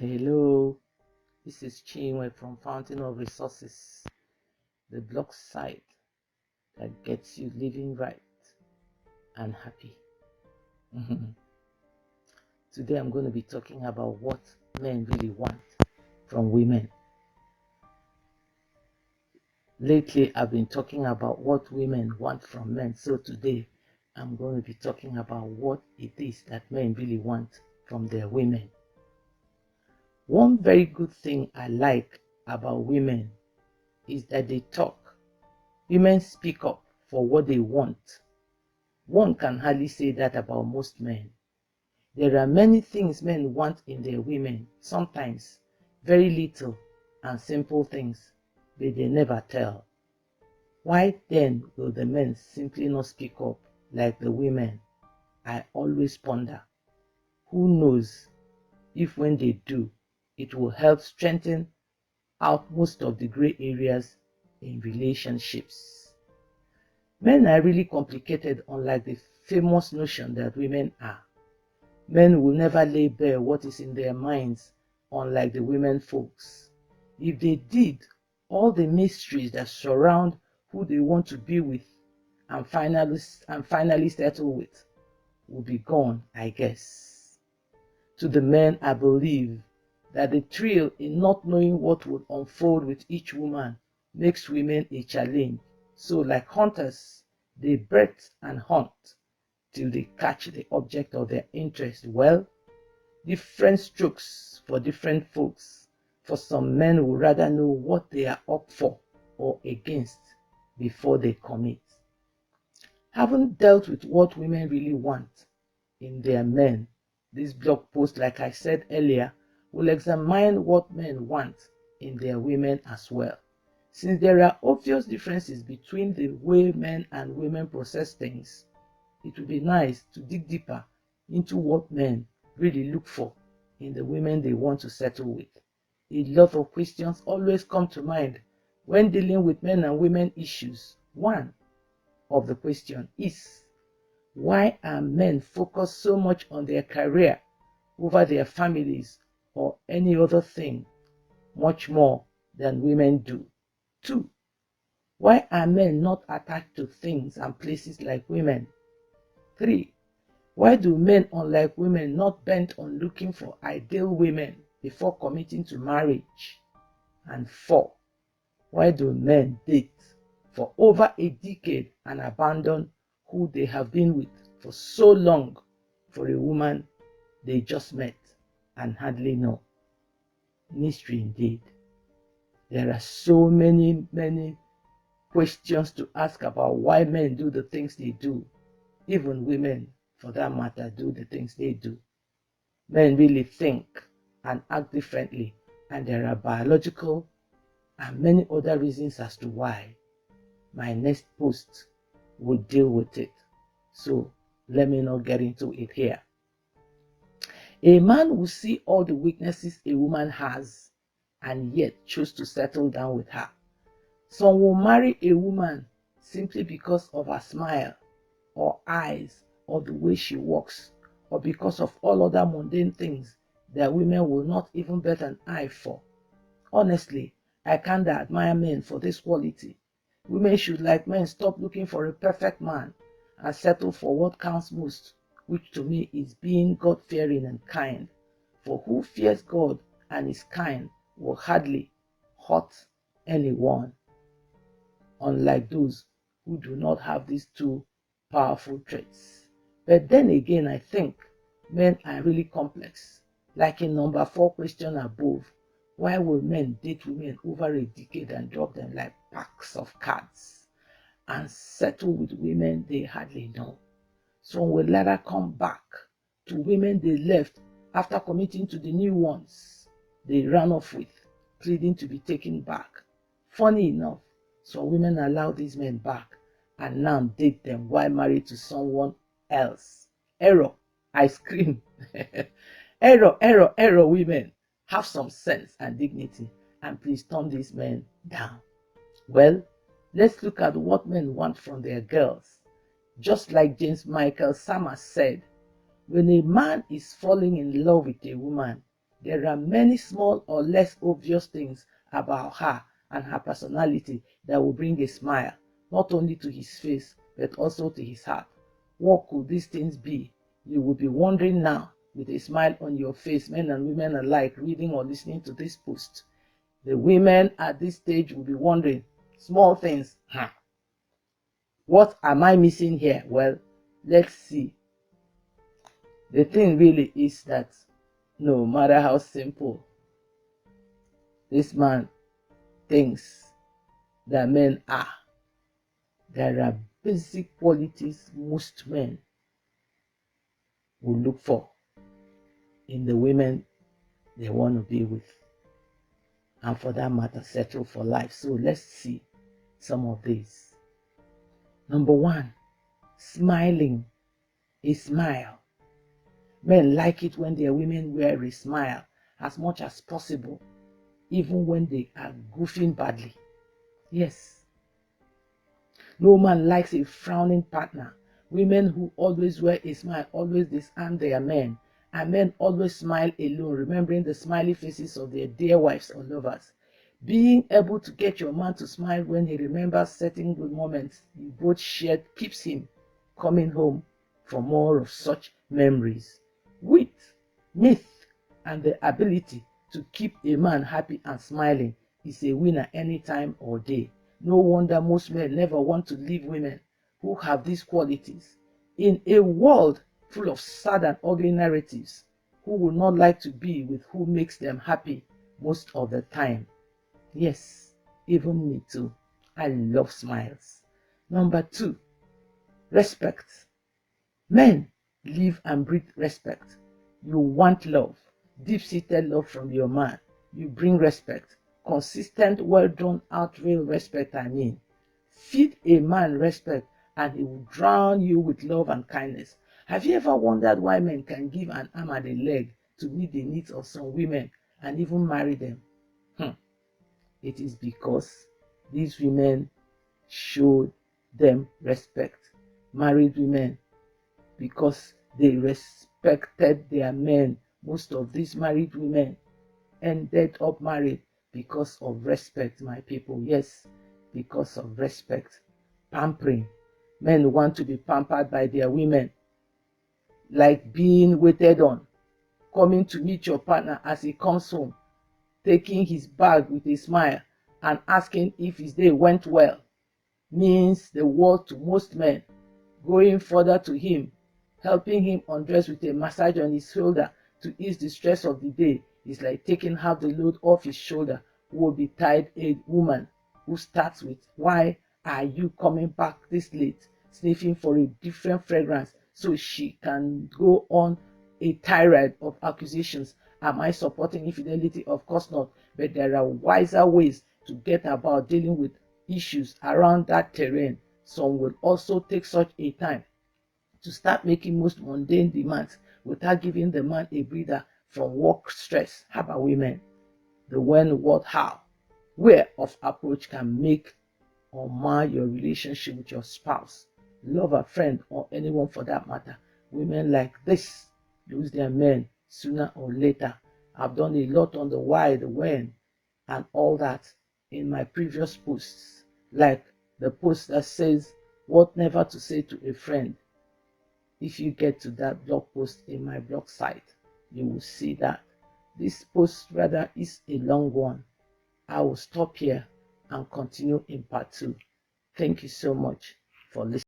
Hello, this is Chinwe from Fountain of Resources, the blog site that gets you living right and happy. Today I'm going to be talking about what men really want from women. Lately I've been talking about what women want from men, so today I'm going to be talking about what it is that men really want from their women. One very good thing I like about women is that they talk. Women speak up for what they want. One can hardly say that about most men. There are many things men want in their women, sometimes very little and simple things, but they never tell. Why then will the men simply not speak up like the women? I always ponder. Who knows if when they do, it will help strengthen out most of the gray areas in relationships. Men are really complicated, unlike the famous notion that women are. Men will never lay bare what is in their minds, unlike the women folks. If they did, all the mysteries that surround who they want to be with and finally settle with will be gone, I guess. To the men, I believe that the thrill in not knowing what would unfold with each woman makes women a challenge. So like hunters, they bet and hunt till they catch the object of their interest. Well, different strokes for different folks. For some men would rather know what they are up for or against before they commit. Having dealt with what women really want in their men, this blog post, like I said earlier, will examine what men want in their women as well. Since there are obvious differences between the way men and women process things, it would be nice to dig deeper into what men really look for in the women they want to settle with. A lot of questions always come to mind when dealing with men and women issues. One of the question is, why are men focused so much on their career over their families or any other thing much more than women do? Two, why are men not attached to things and places like women? Three, why do men, unlike women, not bent on looking for ideal women before committing to marriage? And four, why do men date for over a decade and abandon who they have been with for so long for a woman they just met and hardly know? Mystery indeed. There are so many questions to ask about why men do the things they do. Even women, for that matter, do the things they do. Men really think and act differently, and there are biological and many other reasons as to why. My next post will deal with it, so let me not get into it here. A man will see all the weaknesses a woman has and yet choose to settle down with her. Some will marry a woman simply because of her smile or eyes or the way she walks, or because of all other mundane things that women will not even bet an eye for. Honestly, I kinda admire men for this quality. Women should, like men, stop looking for a perfect man and settle for what counts most, which to me is being God-fearing and kind. For who fears God and is kind will hardly hurt anyone, unlike those who do not have these two powerful traits. But then again, I think men are really complex. Like in number 4 question above, why will men date women over a decade and drop them like packs of cards and settle with women they hardly know? Some will later come back to women they left after committing to the new ones they ran off with, pleading to be taken back. Funny enough, some women allow these men back and now date them while married to someone else. Error, I scream. Error, women. Have some sense and dignity and please turn these men down. Well, let's look at what men want from their girls. Just like James Michael Summers said, when a man is falling in love with a woman, there are many small or less obvious things about her and her personality that will bring a smile, not only to his face, but also to his heart. What could these things be? You will be wondering now, with a smile on your face, men and women alike, reading or listening to this post. The women at this stage will be wondering, small things, what am I missing here? Well, let's see. The thing really is that no matter how simple this man thinks that men are, there are basic qualities most men will look for in the women they want to be with, and for that matter, settle for life. So let's see some of these. Number one, smiling. A smile. Men like it when their women wear a smile as much as possible, even when they are goofing badly. Yes. No man likes a frowning partner. Women who always wear a smile always disarm their men, and men always smile alone, remembering the smiley faces of their dear wives or lovers. Being able to get your man to smile when he remembers certain good moments you both shared keeps him coming home for more of such memories. Wit, myth, and the ability to keep a man happy and smiling is a winner any time or day. No wonder most men never want to leave women who have these qualities. In a world full of sad and ugly narratives, who would not like to be with who makes them happy most of the time? Yes, even me too. I love smiles. Number two, respect. Men live and breathe respect. You want love, deep-seated love from your man. You bring respect, consistent, well-drawn out real respect, I mean. Feed a man respect and he will drown you with love and kindness. Have you ever wondered why men can give an arm and a leg to meet the needs of some women and even marry them? It is because these women showed them respect. Married women, because they respected their men. Most of these married women ended up married because of respect, my people. Yes, because of respect. Pampering. Men want to be pampered by their women, like being waited on, coming to meet your partner as he comes home, taking his bag with a smile and asking if his day went well means the world to most men. Going further to him, helping him undress with a massage on his shoulder to ease the stress of the day is like taking half the load off his shoulder. Woe betide a woman who starts with, "Why are you coming back this late?" sniffing for a different fragrance so she can go on a tirade of accusations. Am I supporting infidelity? Of course not. But there are wiser ways to get about dealing with issues around that terrain. Some will also take such a time to start making most mundane demands without giving the man a breather from work stress. How about women? The when, what, how, where of approach can make or mar your relationship with your spouse, lover, friend, or anyone for that matter. Women like this lose their men sooner or later. I've done a lot on the why, the when, and all that in my previous posts, like the post that says what never to say to a friend. If you get to that blog post in my blog site, you will see that this post rather is a long one. I will stop here and continue in part 2. Thank you so much for listening.